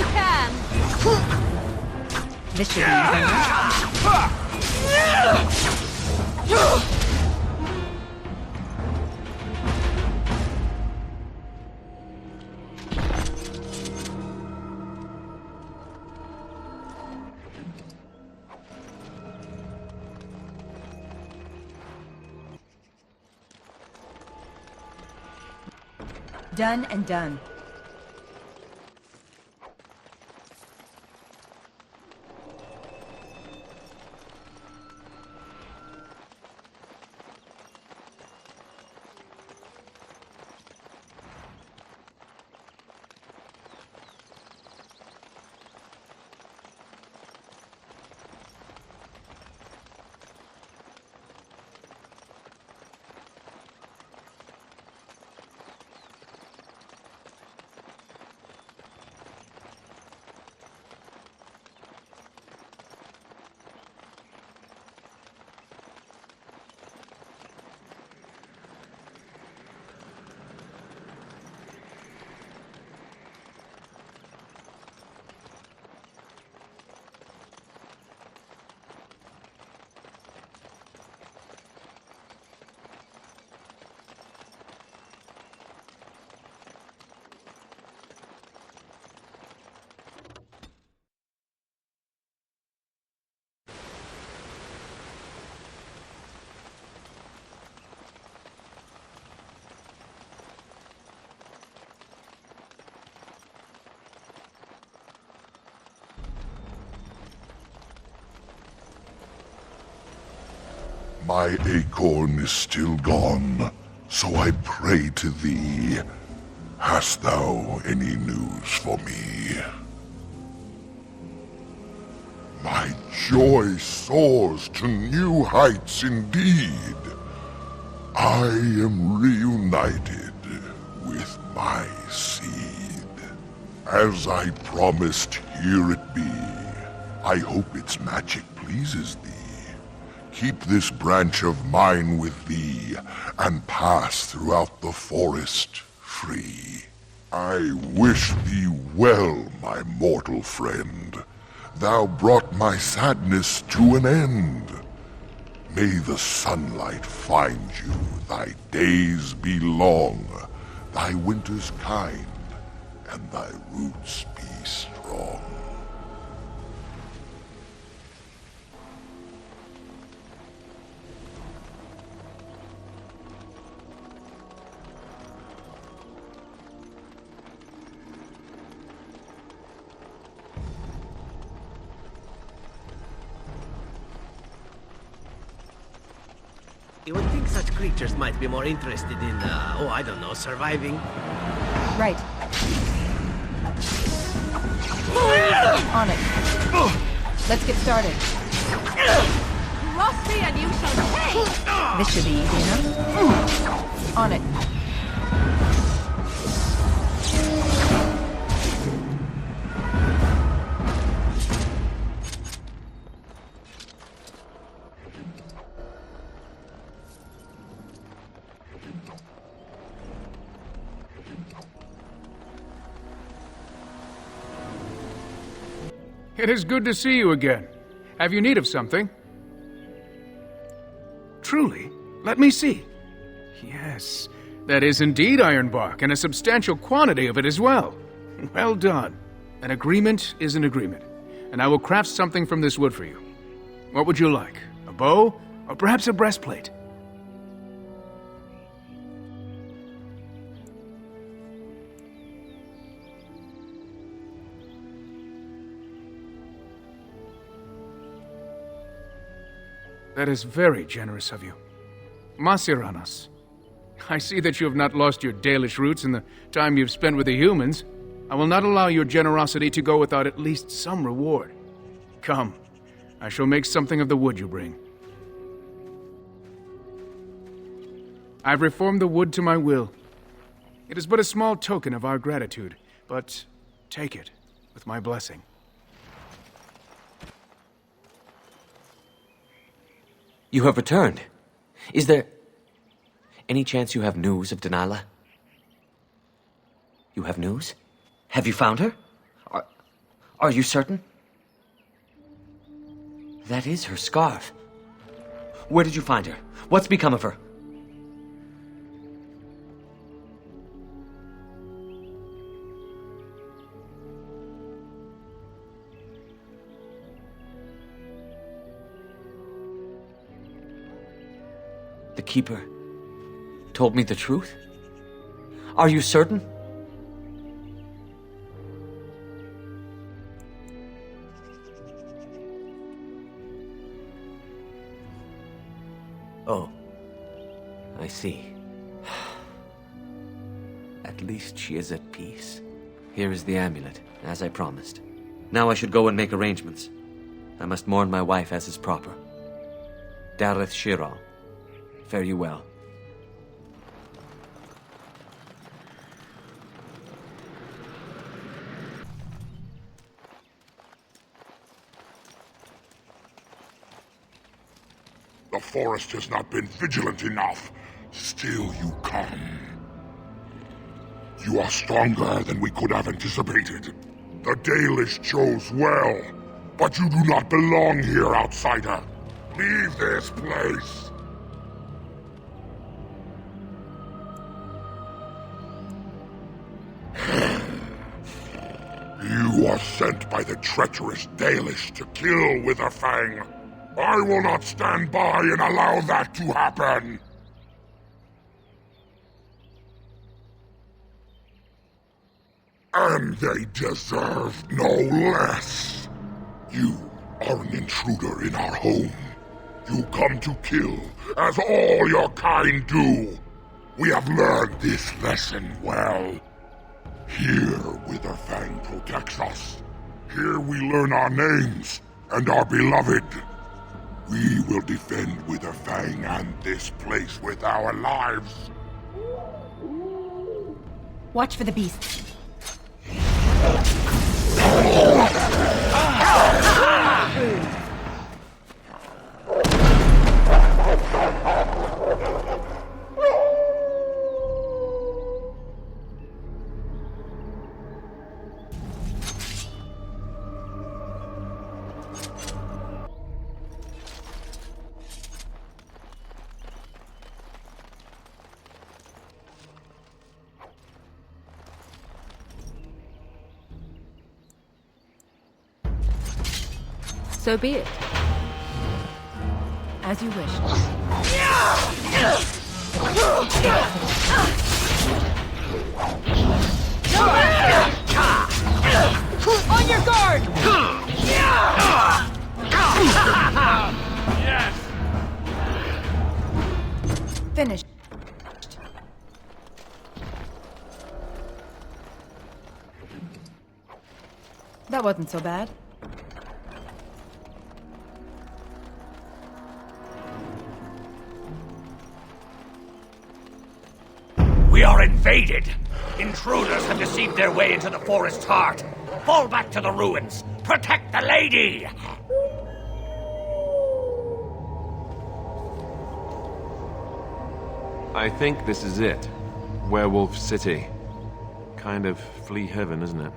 S16: you can!
S10: This should be done and done.
S15: My acorn is still gone, so I pray to thee. Hast thou any news for me? My joy soars to new heights indeed. I am reunited with my seed. As I promised, here it be. I hope its magic pleases thee. Keep this branch of mine with thee, and pass throughout the forest free. I wish thee well, my mortal friend. Thou brought my sadness to an end. May the sunlight find you, thy days be long, thy winters kind, and thy roots be strong.
S9: You would think such creatures might be more interested in, I don't know, surviving.
S10: Right. On it. Let's get started.
S16: Cross me and you shall pay!
S10: This should be easy enough. On it.
S13: It is good to see you again. Have you need of something? Truly? Let me see. Yes, that is indeed iron bark, and a substantial quantity of it as well. Well done. An agreement is an agreement, and I will craft something from this wood for you. What would you like? A bow, or perhaps a breastplate? That is very generous of you. Masiranas. I see that you have not lost your Dalish roots in the time you've spent with the humans. I will not allow your generosity to go without at least some reward. Come, I shall make something of the wood you bring. I've reformed the wood to my will. It is but a small token of our gratitude, but take it with my blessing.
S12: You have returned. Is there any chance you have news of Dalish? You have news? Have you found her? Are you certain? That is her scarf. Where did you find her? What's become of her? The Keeper told me the truth? Are you certain? Oh, I see. At least she is at peace. Here is the amulet, as I promised. Now I should go and make arrangements. I must mourn my wife as is proper. Dareth Shiral, fare you well.
S15: The forest has not been vigilant enough. Still you come. You are stronger than we could have anticipated. The Dalish chose well, but you do not belong here, outsider. Leave this place. You are sent by the treacherous Dalish to kill Witherfang. I will not stand by and allow that to happen! And they deserve no less. You are an intruder in our home. You come to kill, as all your kind do. We have learned this lesson well. Here, Witherfang protects us. Here we learn our names and are beloved. We will defend Witherfang and this place with our lives.
S10: Watch for the beasts.
S4: So be it.
S10: As you wish.
S16: On your guard!
S13: Yes!
S10: Finished. That wasn't so bad.
S18: We are invaded! Intruders have deceived their way into the forest's heart. Fall back to the ruins! Protect the lady!
S3: I think this is it. Werewolf City. Kind of flea heaven, isn't it?